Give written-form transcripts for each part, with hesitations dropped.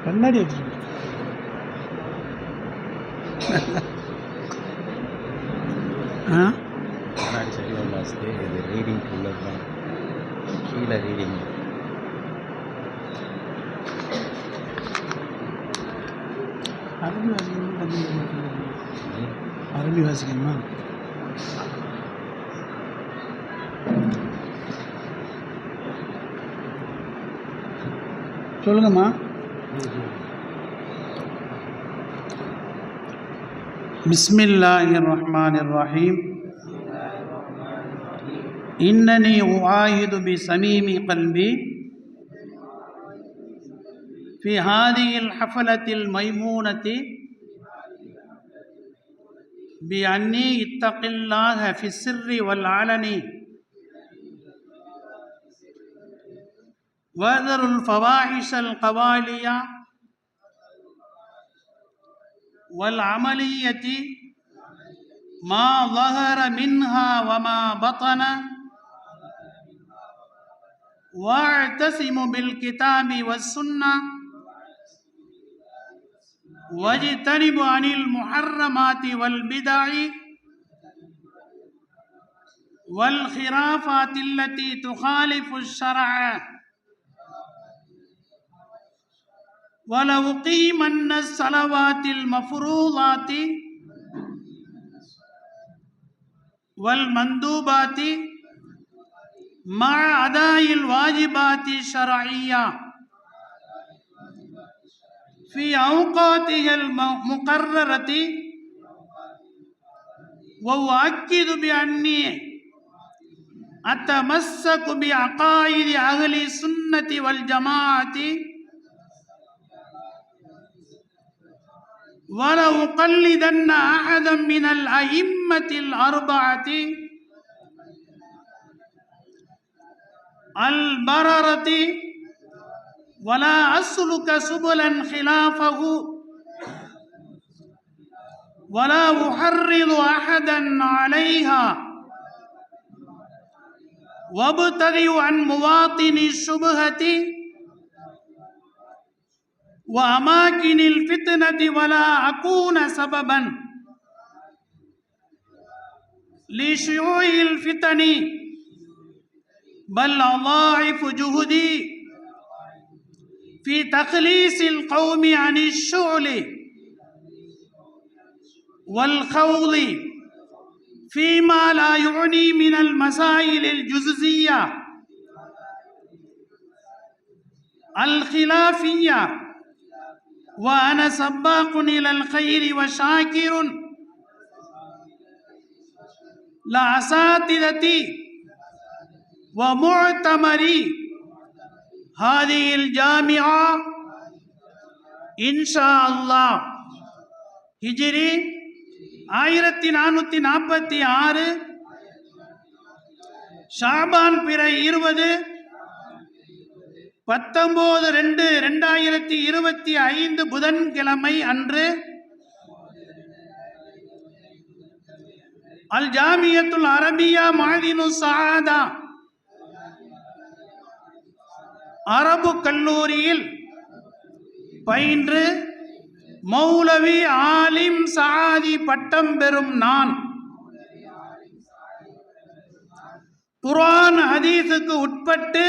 கண்ணாடி வச்சுருக்கு. கண்ணாடி சரியாக வாசித்து இது ரீடிங் உள்ளது தான். கீழே ரீடிங் அரபி வாசிக்கணும். அரபி வாசிக்கணுமா? சொல்லுங்கம்மா. பிஸ்மில்லாஹிர் ரஹ்மானிர் ரஹீம். இன்னனி உஆஹிது பிஸமீமி கல்பி في هذه الحفلة الميمونة بأني اتق الله في السر والعلن واذر الفواحش القوالية والعملية ما ظهر منها وما بطن واعتصم بالكتاب والسنة واجتنب عن المحرمات والبدع والخرافات التي تخالف الشرع ولأقيمن الصلوات المفروضات والمندوبات مع أداء الواجبات الشرعية في أوقاتها المقررة وأؤكد بأني أتمسك بعقائد أهل السنة والجماعة ولا أقلدن أحدا من الأئمة الأربعة البررة ولا أسلك سبلا خلافه ولا أحرض أحدا عليها وابتغي عن مواطن الشبهة وأماكن الفتنة ولا أكون سببا لشيوع الفتن بل أضاعف جهدي في تخليص القوم عن الشغل والخوض فيما لا يعني من المسائل الجزئية الخلافية وأنا سباق إلى الخير وشاكر لأساتذتي ومعتمري هذه الجامعة إن شاء الله. ஹிஜ்ரி 1446 ஷாபான் பிறை 20 19/2/2025 புதன்கிழமை அன்று அல் ஜாமியத்துல் அரபியா மஅதினு ஸஆதா அரபு கல்லூரியில் பயின்று மௌலவி ஆலிம் சாதி பட்டம் பெறும் நான் குர்ஆன் ஹதீஸுக்கு உட்பட்டு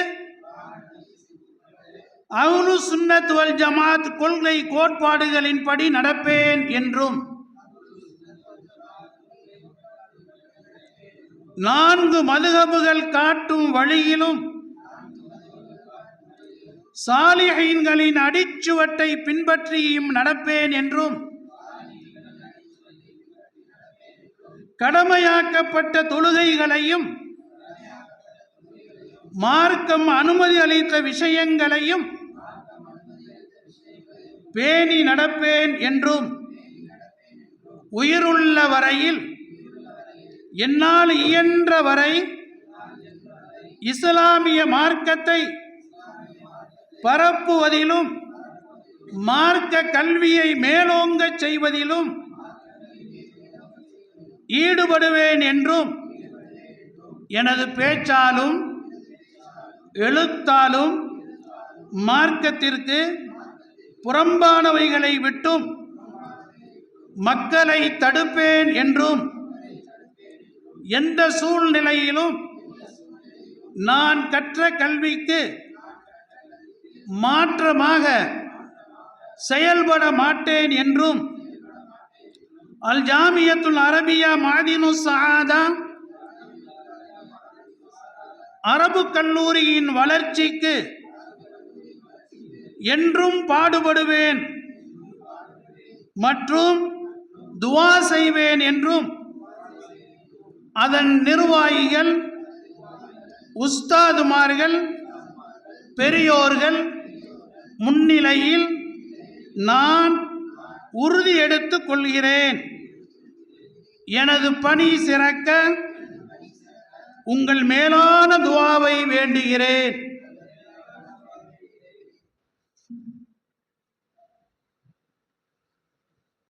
அஹ்லு சுன்னத் வல் ஜமாத் கொள்கை கோட்பாடுகளின்படி நடப்பேன் என்றும் 4 மதுஹபுகள் காட்டும் வழியிலும் சாலிஹீன்களின் அடிச்சுவட்டை பின்பற்றியும் நடப்பேன் என்றும் கடமையாக்கப்பட்ட தொழுகைகளையும் மார்க்கம் அனுமதி அளித்த விஷயங்களையும் பேணி நடப்பேன் என்றும் உயிருள்ள வரையில் என்னால் இயன்ற வரை இஸ்லாமிய மார்க்கத்தை பரப்புவதிலும் மார்க்க கல்வியை மேலோங்கச் செய்வதிலும் ஈடுபடுவேன் என்றும் எனது பேச்சாலும் எழுத்தாலும் மார்க்கத்திற்கு புறம்பானவைகளை விட்டும் மக்களை தடுப்பேன் என்றும் எந்த சூழ்நிலையிலும் நான் கற்ற கல்விக்கு மாற்றமாக செயல்பட மாட்டேன் என்றும் அல் ஜாமியத்துல் அரபியா மாதினு சஆதா அரபு கல்லூரியின் வளர்ச்சிக்கு என்றும் பாடுபடுவேன் மற்றும் துஆ செய்வேன் என்றும் அதன் நிர்வாகிகள், உஸ்தாதுமார்கள், பெரியோர்கள் முன்னிலையில் நான் உறுதி எடுத்துக் கொள்கிறேன். எனது பணி சிறக்க உங்கள் மேலான துஆவை வேண்டுகிறேன்.